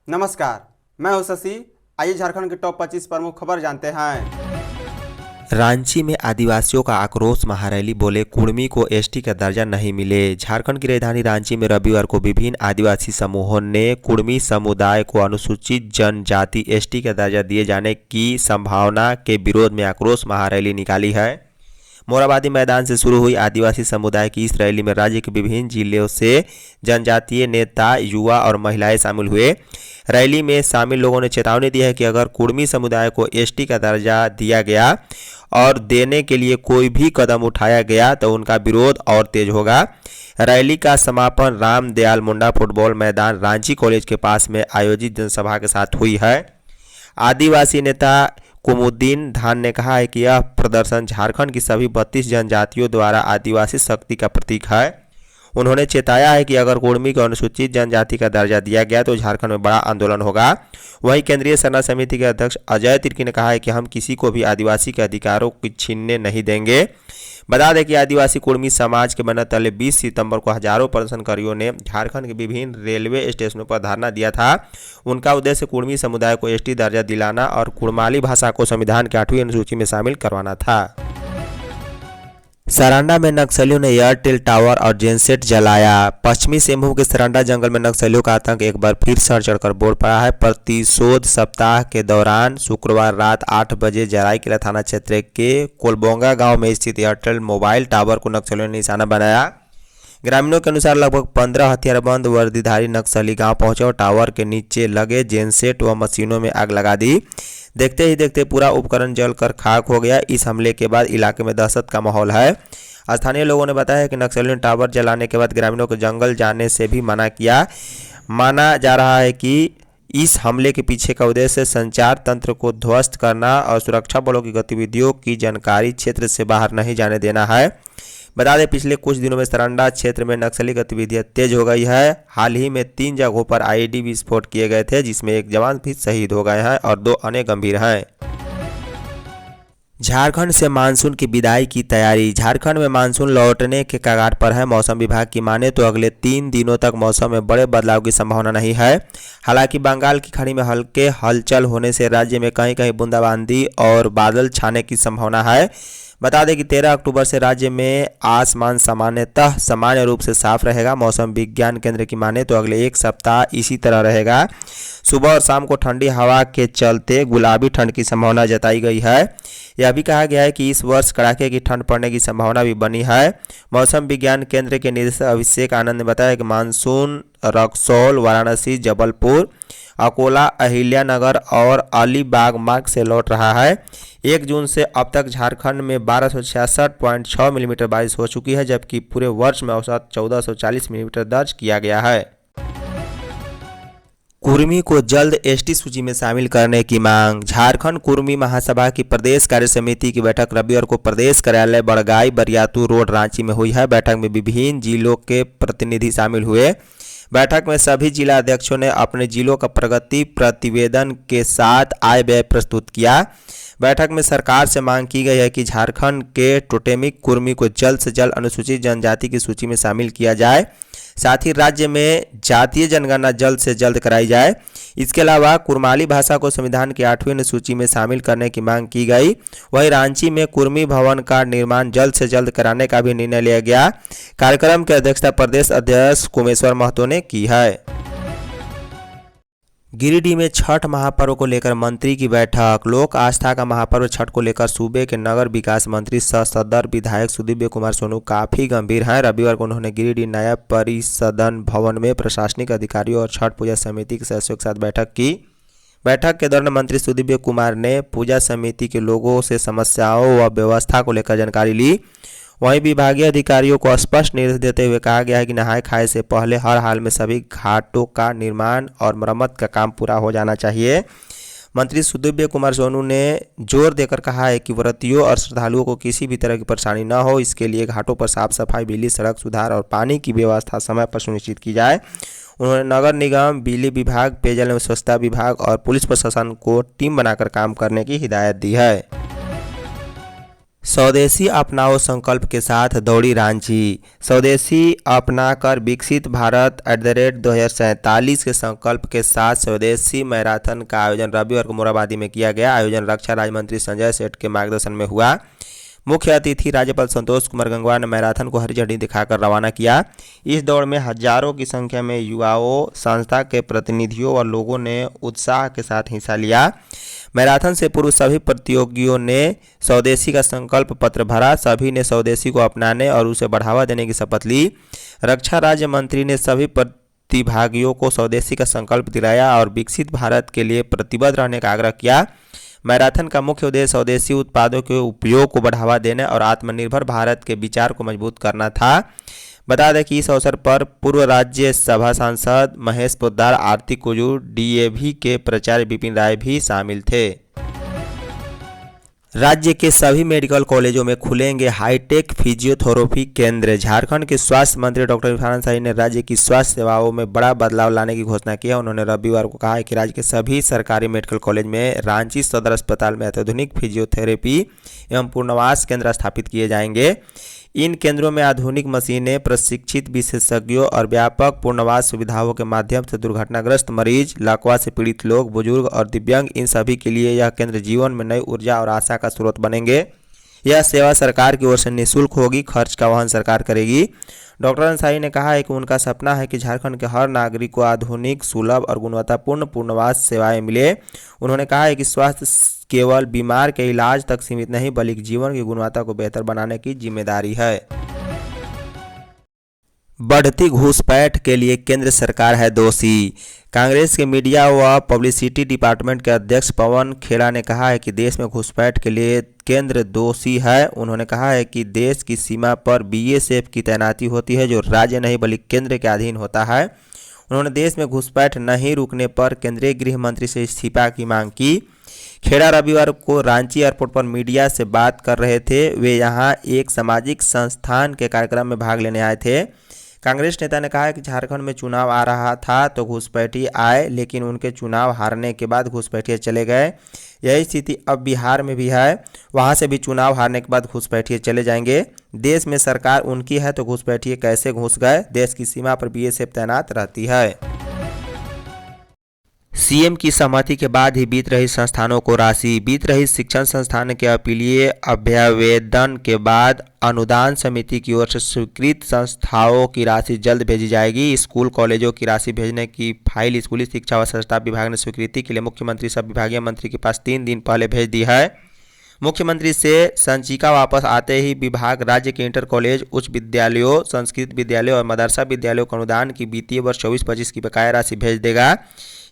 नमस्कार, मैं हूं शशि। आइए झारखंड की टॉप 25 प्रमुख खबर जानते हैं। रांची में आदिवासियों का आक्रोश महारैली, बोले कुर्मी को एसटी का दर्जा नहीं मिले। झारखंड की राजधानी रांची में रविवार को विभिन्न आदिवासी समूहों ने कुर्मी समुदाय को अनुसूचित जनजाति एसटी का दर्जा दिए जाने की संभावना के विरोध में आक्रोश महारैली निकाली है। मोराबादी मैदान से शुरू हुई आदिवासी समुदाय की इस रैली में राज्य के विभिन्न जिलों से जनजातीय नेता, युवा और महिलाएं शामिल हुए। रैली में शामिल लोगों ने चेतावनी दी है कि अगर कुर्मी समुदाय को एसटी का दर्जा दिया गया और देने के लिए कोई भी कदम उठाया गया तो उनका विरोध और तेज होगा। रैली का समापन राम दयाल मुंडा फुटबॉल मैदान रांची कॉलेज के पास में आयोजित जनसभा के साथ हुई है। आदिवासी नेता कुमुद्दीन धान ने कहा है कि यह प्रदर्शन झारखंड की सभी 32 जनजातियों द्वारा आदिवासी शक्ति का प्रतीक है। उन्होंने चेताया है कि अगर कुर्मी को अनुसूचित जनजाति का दर्जा दिया गया तो झारखंड में बड़ा आंदोलन होगा। वहीं केंद्रीय सरना समिति के अध्यक्ष अजय तिर्की ने कहा है कि हम किसी को भी आदिवासी के अधिकारों को छीनने नहीं देंगे। बता दें कि आदिवासी कुर्मी समाज के बनने तले 20 सितंबर को हजारों प्रदर्शनकारियों ने झारखंड के विभिन्न रेलवे स्टेशनों पर धरना दिया था। उनका उद्देश्य कुर्मी समुदाय को एसटी दर्जा दिलाना और कुड़माली भाषा को संविधान की 8वीं अनुसूची में शामिल करवाना था। सरांडा में नक्सलियों ने एयरटेल टावर और जेनसेट जलाया। पश्चिमी सिंहभूम के सरांडा जंगल में नक्सलियों का आतंक एक बार फिर सर चढ़कर बोल पड़ा है। प्रतिशोध सप्ताह के दौरान शुक्रवार रात 8 बजे जराईकेला थाना क्षेत्र के कोलबोंगा गांव में स्थित एयरटेल मोबाइल टावर को नक्सलियों ने निशाना बनाया। ग्रामीणों के अनुसार लगभग 15 हथियारबंद वर्दीधारी नक्सली गांव पहुंचे और टावर के नीचे लगे जेनसेट व मशीनों में आग लगा दी। देखते ही देखते पूरा उपकरण जलकर खाक हो गया। इस हमले के बाद इलाके में दहशत का माहौल है। स्थानीय लोगों ने बताया कि नक्सलियों ने टावर जलाने के बाद ग्रामीणों को जंगल जाने से भी मना किया। माना जा रहा है कि इस हमले के पीछे का उद्देश्य संचार तंत्र को ध्वस्त करना और सुरक्षा बलों की गतिविधियों की जानकारी क्षेत्र से बाहर नहीं जाने देना है। बता दें, पिछले कुछ दिनों में सरांडा क्षेत्र में नक्सली गतिविधियां तेज हो गई है। हाल ही में 3 जगहों पर आईईडी विस्फोट किए गए थे, जिसमें एक जवान भी शहीद हो गए हैं और 2 अन्य गंभीर हैं। झारखंड से मानसून की विदाई की तैयारी। झारखंड में मानसून लौटने के कगार पर है। मौसम विभाग की माने तो अगले 3 दिनों तक मौसम में बड़े बदलाव की संभावना नहीं है। हालांकि बंगाल की खाड़ी में हल्के हलचल होने से राज्य में कहीं कहीं बूंदाबांदी और बादल छाने की संभावना है। बता दें कि 13 अक्टूबर से राज्य में आसमान सामान्यतः सामान्य रूप से साफ रहेगा। मौसम विज्ञान केंद्र की माने तो अगले एक सप्ताह इसी तरह रहेगा। सुबह और शाम को ठंडी हवा के चलते गुलाबी ठंड की संभावना जताई गई है। यह भी कहा गया है कि इस वर्ष कड़ाके की ठंड पड़ने की संभावना भी बनी है। मौसम विज्ञान केंद्र के निदेशक अभिषेक आनंद ने बताया कि मानसून रक्सौल, वाराणसी, जबलपुर, अकोला, अहिल्यानगर और अलीबाग मार्ग से लौट रहा है। 1 जून से अब तक झारखंड में 1266.6 मिलीमीटर बारिश हो चुकी है, जबकि पूरे वर्ष में औसत 1440 मिलीमीटर दर्ज किया गया है। कुर्मी को जल्द एसटी सूची में शामिल करने की मांग। झारखंड कुर्मी महासभा की प्रदेश कार्य समिति की बैठक रविवार को प्रदेश कार्यालय बड़गाई बरियातू रोड रांची में हुई है। बैठक में विभिन्न जिलों के प्रतिनिधि शामिल हुए। बैठक में सभी जिला अध्यक्षों ने अपने जिलों का प्रगति प्रतिवेदन के साथ आय व्यय प्रस्तुत किया। बैठक में सरकार से मांग की गई है कि झारखंड के टोटेमिक कुर्मी को जल्द से जल्द अनुसूचित जनजाति की सूची में शामिल किया जाए। साथ ही राज्य में जातीय जनगणना जल्द से जल्द कराई जाए। इसके अलावा कुड़माली भाषा को संविधान की 8वीं अनुसूची में शामिल करने की मांग की गई। वहीं रांची में कुर्मी भवन का निर्माण जल्द से जल्द कराने का भी निर्णय लिया गया। कार्यक्रम की अध्यक्षता प्रदेश अध्यक्ष कुमेश्वर महतो ने की है। गिरिडीह में छठ महापर्व को लेकर मंत्री की बैठक। लोक आस्था का महापर्व छठ को लेकर सूबे के नगर विकास मंत्री सह सदर विधायक सुदीव्य कुमार सोनू काफी गंभीर हैं। रविवार को उन्होंने गिरिडीह नया परिसदन भवन में प्रशासनिक अधिकारियों और छठ पूजा समिति के सदस्यों के साथ बैठक की। बैठक के दौरान मंत्री सुदीव्य कुमार ने पूजा समिति के लोगों से समस्याओं व व्यवस्था को लेकर जानकारी ली। वहीं विभागीय अधिकारियों को स्पष्ट निर्देश देते हुए कहा गया है कि नहाय खाए से पहले हर हाल में सभी घाटों का निर्माण और मरम्मत का काम पूरा हो जाना चाहिए। मंत्री सुदीव्य कुमार सोनू ने जोर देकर कहा है कि व्रतियों और श्रद्धालुओं को किसी भी तरह की परेशानी न हो, इसके लिए घाटों पर साफ सफाई, बिजली, सड़क सुधार और पानी की व्यवस्था समय पर सुनिश्चित की जाए। उन्होंने नगर निगम, बिजली विभाग, पेयजल एवं स्वच्छता विभाग और पुलिस प्रशासन को टीम बनाकर काम करने की हिदायत दी है। स्वदेशी अपनाओ संकल्प के साथ दौड़ी रांची। स्वदेशी अपनाकर विकसित भारत @2047 के संकल्प के साथ स्वदेशी मैराथन का आयोजन रविवार को मोरहाबादी में किया गया। आयोजन रक्षा राज्य मंत्री संजय सेठ के मार्गदर्शन में हुआ। मुख्य अतिथि राज्यपाल संतोष कुमार गंगवार ने मैराथन को हरी झंडी दिखाकर रवाना किया। इस दौड़ में हजारों की संख्या में युवाओं, संस्था के प्रतिनिधियों और लोगों ने उत्साह के साथ हिस्सा लिया। मैराथन से पूर्व सभी प्रतियोगियों ने स्वदेशी का संकल्प पत्र भरा। सभी ने स्वदेशी को अपनाने और उसे बढ़ावा देने की शपथ ली। रक्षा राज्य मंत्री ने सभी प्रतिभागियों को स्वदेशी का संकल्प दिलाया और विकसित भारत के लिए प्रतिबद्ध रहने का आग्रह किया। मैराथन का मुख्य उद्देश्य स्वदेशी उत्पादों के उपयोग को बढ़ावा देने और आत्मनिर्भर भारत के विचार को मजबूत करना था। बता दें कि इस अवसर पर पूर्व राज्यसभा सांसद महेश पोद्दार, आरती कुजूर, डीएवी के प्राचार्य विपिन राय भी शामिल थे। राज्य के सभी मेडिकल कॉलेजों में खुलेंगे हाईटेक फिजियोथेरेपी केंद्र। झारखंड के स्वास्थ्य मंत्री डॉक्टर इरफान शाही ने राज्य की स्वास्थ्य सेवाओं में बड़ा बदलाव लाने की घोषणा की है। उन्होंने रविवार को कहा है कि राज्य के सभी सरकारी मेडिकल कॉलेज में रांची सदर अस्पताल में अत्याधुनिक फिजियोथेरेपी एवं पुनर्वास केंद्र स्थापित किए जाएंगे। इन केंद्रों में आधुनिक मशीनें, प्रशिक्षित विशेषज्ञों और व्यापक पुनर्वास सुविधाओं के माध्यम से दुर्घटनाग्रस्त मरीज, लकवा से पीड़ित लोग, बुजुर्ग और दिव्यांग, इन सभी के लिए यह केंद्र जीवन में नई ऊर्जा और आशा का स्रोत बनेंगे। यह सेवा सरकार की ओर से निःशुल्क होगी, खर्च का वहन सरकार करेगी। डॉक्टर अंसारी ने कहा है कि उनका सपना है कि झारखंड के हर नागरिक को आधुनिक, सुलभ और गुणवत्तापूर्ण पुनर्वास सेवाएं मिले। उन्होंने कहा है कि स्वास्थ्य केवल बीमार के इलाज तक सीमित नहीं, बल्कि जीवन की गुणवत्ता को बेहतर बनाने की जिम्मेदारी है। बढ़ती घूसपैठ के लिए केंद्र सरकार है दोषी। कांग्रेस के मीडिया व पब्लिसिटी डिपार्टमेंट के अध्यक्ष पवन खेड़ा ने कहा है कि देश में घुसपैठ के लिए केंद्र दोषी है। उन्होंने कहा है कि देश की सीमा पर बीएसएफ की तैनाती होती है, जो राज्य नहीं बल्कि केंद्र के अधीन होता है। उन्होंने देश में घुसपैठ नहीं रुकने पर केंद्रीय गृह मंत्री से इस्तीफा की मांग की। खेड़ा रविवार को रांची एयरपोर्ट पर मीडिया से बात कर रहे थे। वे यहां एक सामाजिक संस्थान के कार्यक्रम में भाग लेने आए थे। कांग्रेस नेता ने कहा कि झारखंड में चुनाव आ रहा था तो घुसपैठी आए, लेकिन उनके चुनाव हारने के बाद घुसपैठिए चले गए। यही स्थिति अब बिहार में भी है, वहां से भी चुनाव हारने के बाद घुसपैठिए चले जाएंगे। देश में सरकार उनकी है तो घुसपैठिए कैसे घुस गए? देश की सीमा पर बीएसएफ तैनात रहती है। सीएम की सहमति के बाद ही बीत रही संस्थानों को राशि। बीत रही शिक्षण संस्थान के अपीलीय अभ्यावेदन के बाद अनुदान समिति की ओर से स्वीकृत संस्थाओं की राशि जल्द भेजी जाएगी। स्कूल कॉलेजों की राशि भेजने की फाइल स्कूली शिक्षा व स्वच्छता विभाग ने स्वीकृति के लिए मुख्यमंत्री सब विभागीय मंत्री के पास 3 दिन पहले भेज दी है। मुख्यमंत्री से संचिका वापस आते ही विभाग राज्य के इंटर कॉलेज, उच्च विद्यालयों, संस्कृत विद्यालयों और मदरसा विद्यालयों को अनुदान की वित्तीय वर्ष 24-25 की बकाया राशि भेज देगा।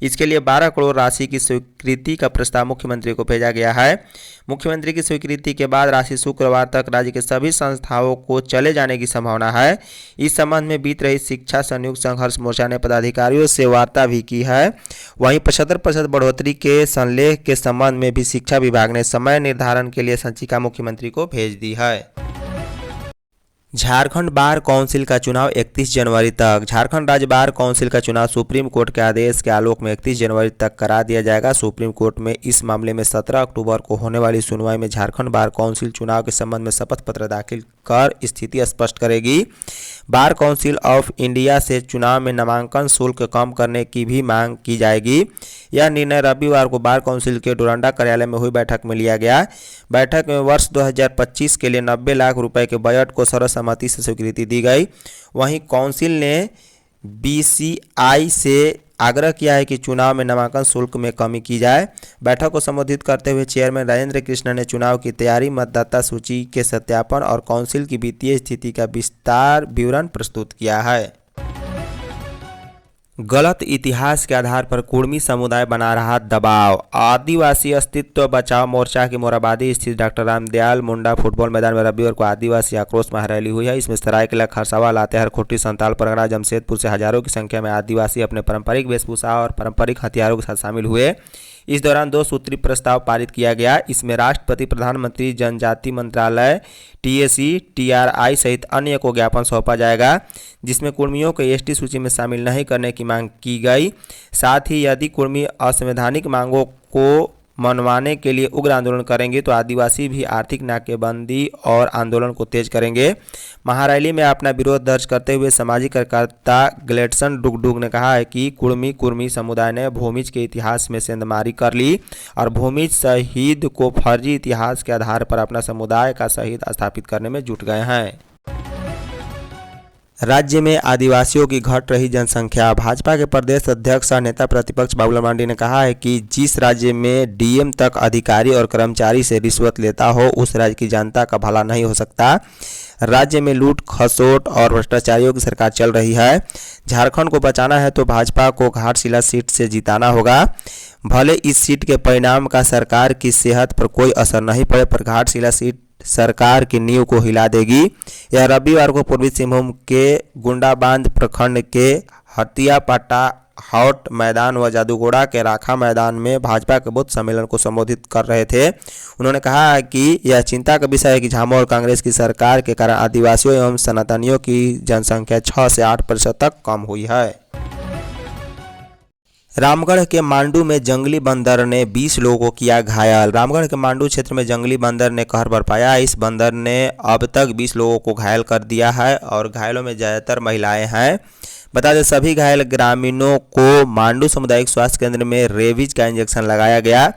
इसके लिए 12 करोड़ राशि की स्वीकृति का प्रस्ताव मुख्यमंत्री को भेजा गया है। मुख्यमंत्री की स्वीकृति के बाद राशि शुक्रवार तक राज्य के सभी संस्थाओं को चले जाने की संभावना है। इस संबंध में बीत रही शिक्षा संयुक्त संघर्ष मोर्चा ने पदाधिकारियों से वार्ता भी की है। वहीं 75% बढ़ोतरी के संलेख के संबंध में भी शिक्षा विभाग ने समय निर्धारण के लिए संचिका मुख्यमंत्री को भेज दी है। झारखंड बार काउंसिल का चुनाव 31 जनवरी तक। झारखंड राज्य बार काउंसिल का चुनाव सुप्रीम कोर्ट के आदेश के आलोक में 31 जनवरी तक करा दिया जाएगा। सुप्रीम कोर्ट में इस मामले में 17 अक्टूबर को होने वाली सुनवाई में झारखंड बार काउंसिल चुनाव के संबंध में शपथ पत्र दाखिल कर स्थिति स्पष्ट करेगी। बार काउंसिल ऑफ इंडिया से चुनाव में नामांकन शुल्क कम करने की भी मांग की जाएगी। यह निर्णय रविवार को बार काउंसिल के डोरंडा कार्यालय में हुई बैठक में लिया गया। बैठक में वर्ष 2025 के लिए 90 लाख रुपए के बजट को सर्वसम्मति से स्वीकृति दी गई। वहीं काउंसिल ने बीसीआई से आग्रह किया है कि चुनाव में नामांकन शुल्क में कमी की जाए। बैठक को संबोधित करते हुए चेयरमैन राजेंद्र कृष्ण ने चुनाव की तैयारी, मतदाता सूची के सत्यापन और काउंसिल की वित्तीय स्थिति का विस्तार विवरण प्रस्तुत किया है। गलत इतिहास के आधार पर कुर्मी समुदाय बना रहा दबाव। आदिवासी अस्तित्व बचाओ मोर्चा की मोरहाबादी स्थित डॉक्टर रामदयाल मुंडा फुटबॉल मैदान में रविवार को आदिवासी आक्रोश महारैली हुई है। इसमें सरायकेला, खरसावा, लातेहार, खुट्टी, संताल परगना, जमशेदपुर से हजारों की संख्या में आदिवासी अपने पारंपरिक वेशभूषा और पारंपरिक हथियारों के साथ शामिल हुए। इस दौरान 2 सूत्री प्रस्ताव पारित किया गया। इसमें राष्ट्रपति, प्रधानमंत्री, जनजाति मंत्रालय, टीएसी, टीआरआई सहित अन्य को ज्ञापन सौंपा जाएगा, जिसमें कुर्मियों को एसटी सूची में शामिल नहीं करने की मांग की गई। साथ ही यदि कुर्मी असंवैधानिक मांगों को मनवाने के लिए उग्र आंदोलन करेंगे तो आदिवासी भी आर्थिक नाकेबंदी और आंदोलन को तेज करेंगे। महारैली में अपना विरोध दर्ज करते हुए सामाजिक कार्यकर्ता ग्लेडसन डुगडुग ने कहा है कि कुर्मी समुदाय ने भूमिज के इतिहास में सेंधमारी कर ली और भूमिज शहीद को फर्जी इतिहास के आधार पर अपना समुदाय का शहीद स्थापित करने में जुट गए हैं। राज्य में आदिवासियों की घट रही जनसंख्या। भाजपा के प्रदेश अध्यक्ष और नेता प्रतिपक्ष बाबूलाल मरांडी ने कहा है कि जिस राज्य में डीएम तक अधिकारी और कर्मचारी से रिश्वत लेता हो उस राज्य की जनता का भला नहीं हो सकता। राज्य में लूट खसोट और भ्रष्टाचारियों की सरकार चल रही है। झारखंड को बचाना है तो भाजपा को घाटशिला सीट से जिताना होगा। भले इस सीट के परिणाम का सरकार की सेहत पर कोई असर नहीं पड़े, पर घाटशिला सीट सरकार की नींव को हिला देगी। यह रविवार को पूर्वी सिंहभूम के गुंडाबांध प्रखंड के हटियापाटा हॉट मैदान व जादूगोड़ा के राखा मैदान में भाजपा के बूथ सम्मेलन को संबोधित कर रहे थे। उन्होंने कहा कि यह चिंता का विषय है कि झामुमो और कांग्रेस की सरकार के कारण आदिवासियों एवं सनातनियों की जनसंख्या 6 से 8% तक कम हुई है। रामगढ़ के मांडू में जंगली बंदर ने 20 लोगों को किया घायल। रामगढ़ के मांडू क्षेत्र में जंगली बंदर ने कहर बरपाया। इस बंदर ने अब तक 20 लोगों को घायल कर दिया है और घायलों में ज़्यादातर महिलाएं हैं। बता दें सभी घायल ग्रामीणों को मांडू सामुदायिक स्वास्थ्य केंद्र में रेबीज का इंजेक्शन लगाया गया।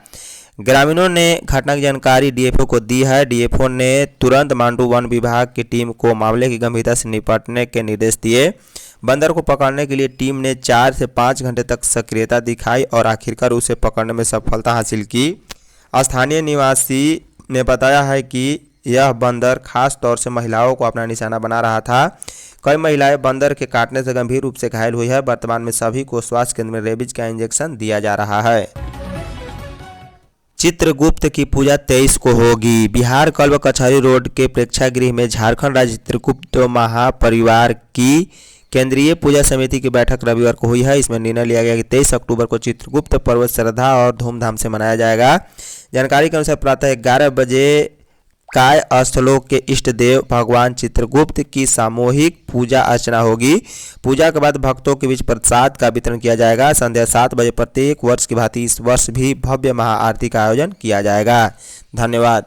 ग्रामीणों ने घटना की जानकारी डीएफओ को दी है। डीएफओ ने तुरंत मांडू वन विभाग की टीम को मामले की गंभीरता से निपटने के निर्देश दिए। बंदर को पकड़ने के लिए टीम ने 4 से 5 घंटे तक सक्रियता दिखाई और आखिरकार उसे पकड़ने में सफलता हासिल की। स्थानीय निवासी ने बताया है कि यह बंदर खास तौर से महिलाओं को अपना निशाना बना रहा था। कई महिलाएं बंदर के काटने से गंभीर रूप से घायल हुई है। वर्तमान में सभी को स्वास्थ्य केंद्र में रेबीज का इंजेक्शन दिया जा रहा है। चित्रगुप्त की पूजा 23 को होगी। बिहार कल्व कचहरी रोड के प्रेक्षागृह में झारखंड राज्य चित्रगुप्त महापरिवार की केंद्रीय पूजा समिति की बैठक रविवार को हुई है। इसमें निर्णय लिया गया कि 23 अक्टूबर को चित्रगुप्त पर्व श्रद्धा और धूमधाम से मनाया जाएगा। जानकारी के अनुसार प्रातः 11 बजे काय स्थलों के इष्ट देव भगवान चित्रगुप्त की सामूहिक पूजा अर्चना होगी। पूजा के बाद भक्तों के बीच प्रसाद का वितरण किया जाएगा। संध्या 7 बजे प्रत्येक वर्ष की भांति इस वर्ष भी भव्य महाआरती का आयोजन किया जाएगा। धन्यवाद।